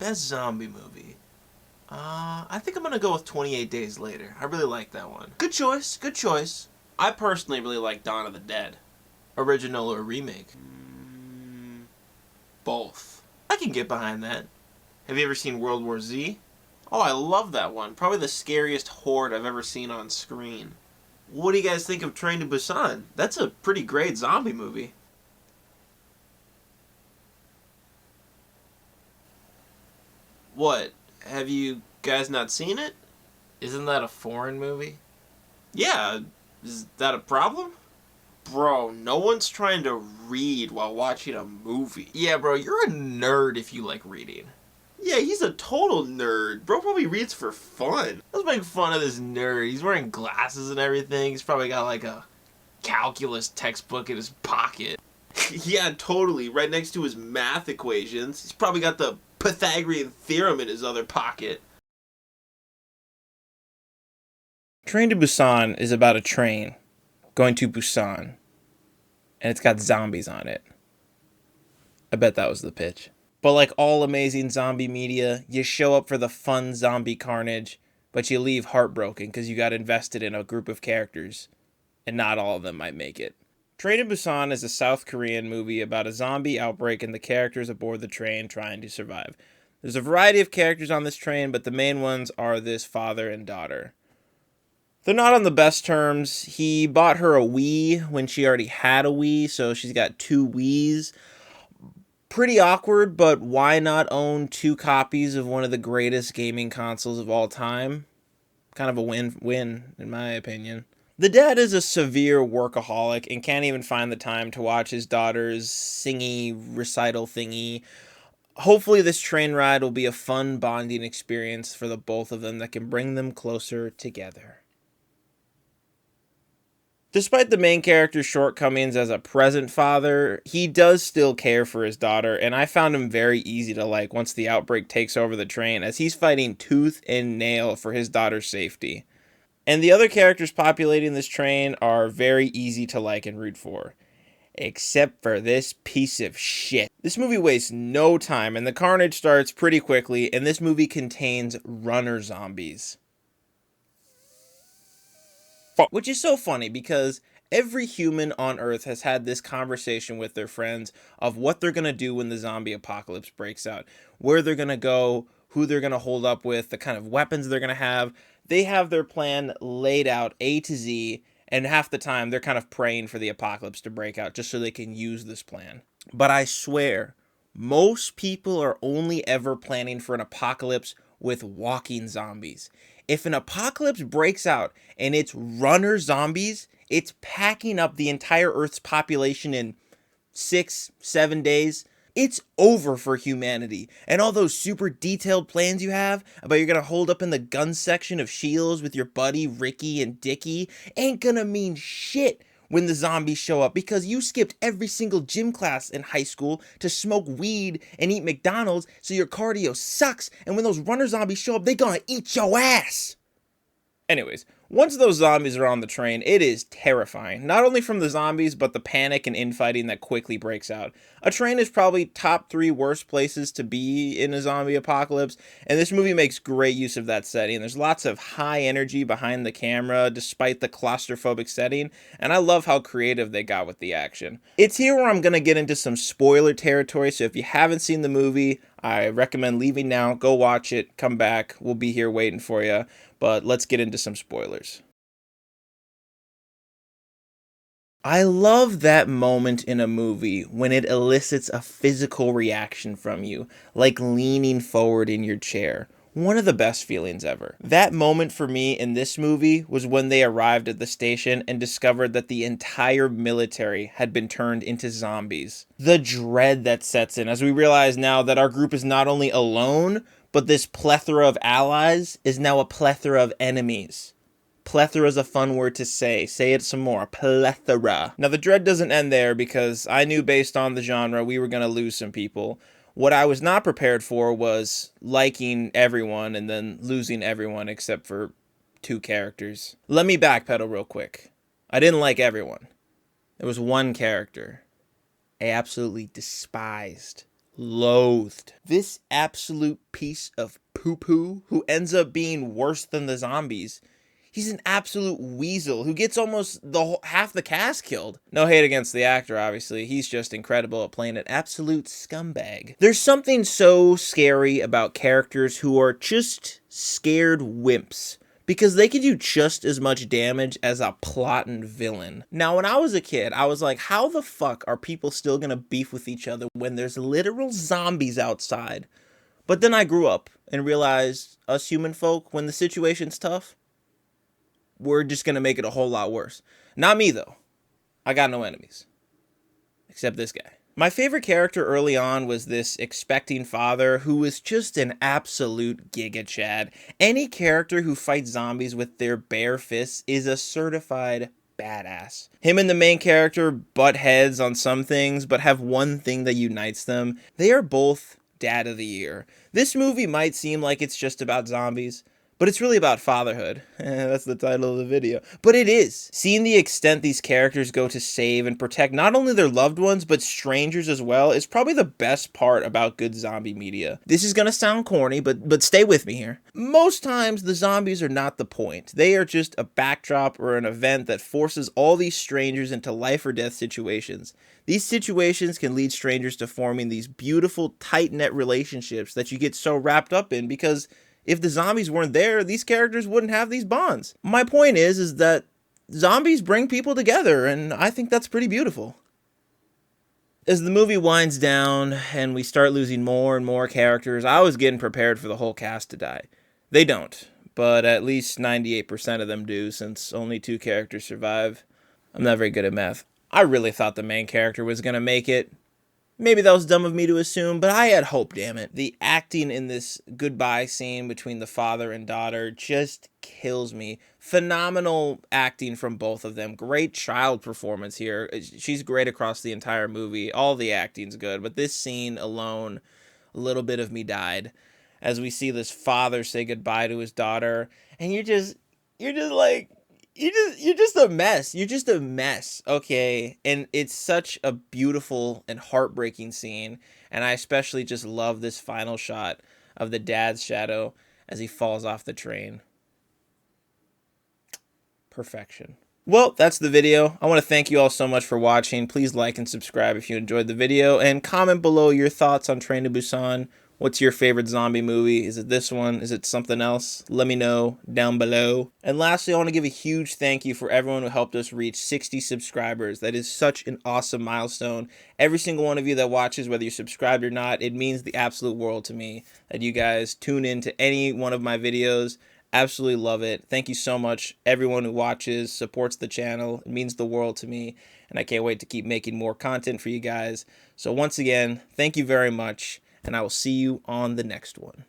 Best zombie movie. I think I'm gonna go with 28 Days Later. I really like that one. Good choice, good choice. I personally really like Dawn of the Dead. Original or remake? Both. I can get behind that. Have you ever seen World War Z? Oh, I love that one. Probably the scariest horde I've ever seen on screen. What do you guys think of Train to Busan? That's a pretty great zombie movie. What? Have you guys not seen it? Isn't that a foreign movie? Yeah, is that a problem? Bro, no one's trying to read while watching a movie. Yeah, bro, you're a nerd if you like reading. Yeah, he's a total nerd. Bro probably reads for fun. I was making fun of this nerd. He's wearing glasses and everything. He's probably got like a calculus textbook in his pocket. Yeah, totally. Right next to his math equations. He's probably got the Pythagorean theorem in his other pocket. Train to Busan is about a train going to Busan, and it's got zombies on it. I bet that was the pitch. But like all amazing zombie media, you show up for the fun zombie carnage, but you leave heartbroken because you got invested in a group of characters, and not all of them might make it. Train to Busan is a South Korean movie about a zombie outbreak and the characters aboard the train trying to survive. There's a variety of characters on this train, but the main ones are this father and daughter. They're not on the best terms. He bought her a Wii when she already had a Wii, so she's got two Wiis. Pretty awkward, but why not own two copies of one of the greatest gaming consoles of all time? Kind of a win-win, in my opinion. The dad is a severe workaholic and can't even find the time to watch his daughter's singy recital thingy. Hopefully this train ride will be a fun bonding experience for the both of them that can bring them closer together. Despite the main character's shortcomings as a present father, he does still care for his daughter, and I found him very easy to like once the outbreak takes over the train, as he's fighting tooth and nail for his daughter's safety. And the other characters populating this train are very easy to like and root for. Except for this piece of shit. This movie wastes no time, and the carnage starts pretty quickly, and this movie contains runner zombies. Which is so funny because every human on Earth has had this conversation with their friends of what they're going to do when the zombie apocalypse breaks out, where they're going to go, who they're going to hold up with, the kind of weapons they're going to have. They have their plan laid out A to Z, and half the time they're kind of praying for the apocalypse to break out just so they can use this plan. But I swear, most people are only ever planning for an apocalypse with walking zombies. If an apocalypse breaks out and it's runner zombies, it's packing up the entire Earth's population in 6-7 days. It's over for humanity. And all those super detailed plans you have about you're gonna hold up in the gun section of Shields with your buddy Ricky and Dickie ain't gonna mean shit when the zombies show up, because you skipped every single gym class in high school to smoke weed and eat McDonald's, so your cardio sucks, and when those runner zombies show up, they gonna eat your ass. Anyways, once those zombies are on the train, it is terrifying. Not only from the zombies, but the panic and infighting that quickly breaks out. A train is probably top 3 worst places to be in a zombie apocalypse, and this movie makes great use of that setting. There's lots of high energy behind the camera, despite the claustrophobic setting, and I love how creative they got with the action. It's here where I'm going to get into some spoiler territory, so if you haven't seen the movie, I recommend leaving now. Go watch it, come back, we'll be here waiting for you. But let's get into some spoilers. I love that moment in a movie when it elicits a physical reaction from you, like leaning forward in your chair. One of the best feelings ever. That moment for me in this movie was when they arrived at the station and discovered that the entire military had been turned into zombies. The dread that sets in as we realize now that our group is not only alone, but this plethora of allies is now a plethora of enemies. Plethora is a fun word to say. Say it some more. Plethora. Now, the dread doesn't end there because I knew based on the genre we were going to lose some people. What I was not prepared for was liking everyone and then losing everyone except for 2 characters. Let me backpedal real quick. I didn't like everyone. There was one character I absolutely despised. loathed. This absolute piece of poo-poo who ends up being worse than the zombies. He's an absolute weasel who gets almost half the cast killed. No hate against the actor, obviously. He's just incredible at playing an absolute scumbag. There's something so scary about characters who are just scared wimps, because they can do just as much damage as a plotting villain. Now, when I was a kid, I was like, how the fuck are people still gonna beef with each other when there's literal zombies outside? But then I grew up and realized us human folk, when the situation's tough, we're just gonna make it a whole lot worse. Not me, though. I got no enemies. Except this guy. My favorite character early on was this expecting father who was just an absolute giga chad. Any character who fights zombies with their bare fists is a certified badass. Him and the main character butt heads on some things, but have one thing that unites them. They are both Dad of the Year. This movie might seem like it's just about zombies, but it's really about fatherhood. That's the title of the video. But it is. Seeing the extent these characters go to save and protect not only their loved ones, but strangers as well, is probably the best part about good zombie media. This is gonna sound corny, but stay with me here. Most times, the zombies are not the point. They are just a backdrop or an event that forces all these strangers into life or death situations. These situations can lead strangers to forming these beautiful, tight-knit relationships that you get so wrapped up in, because if the zombies weren't there, these characters wouldn't have these bonds. My point is that zombies bring people together, and I think that's pretty beautiful. As the movie winds down and we start losing more and more characters, I was getting prepared for the whole cast to die. They don't, but at least 98% of them do, since only 2 characters survive. I'm not very good at math. I really thought the main character was gonna make it. Maybe that was dumb of me to assume, but I had hope, damn it. The acting in this goodbye scene between the father and daughter just kills me. Phenomenal acting from both of them. Great child performance here. She's great across the entire movie. All the acting's good, but this scene alone, a little bit of me died. As we see this father say goodbye to his daughter, and you're just like, you're just a mess. You're just a mess, okay? And it's such a beautiful and heartbreaking scene, and I especially just love this final shot of the dad's shadow as he falls off the train. Perfection. Well, that's the video. I want to thank you all so much for watching. Please like and subscribe if you enjoyed the video, and comment below your thoughts on Train to Busan. What's your favorite zombie movie? Is it this one? Is it something else? Let me know down below. And lastly, I want to give a huge thank you for everyone who helped us reach 60 subscribers. That is such an awesome milestone. Every single one of you that watches, whether you're subscribed or not, it means the absolute world to me that you guys tune in to any one of my videos. Absolutely love it. Thank you so much. Everyone who watches, supports the channel. It means the world to me. And I can't wait to keep making more content for you guys. So once again, thank you very much. And I will see you on the next one.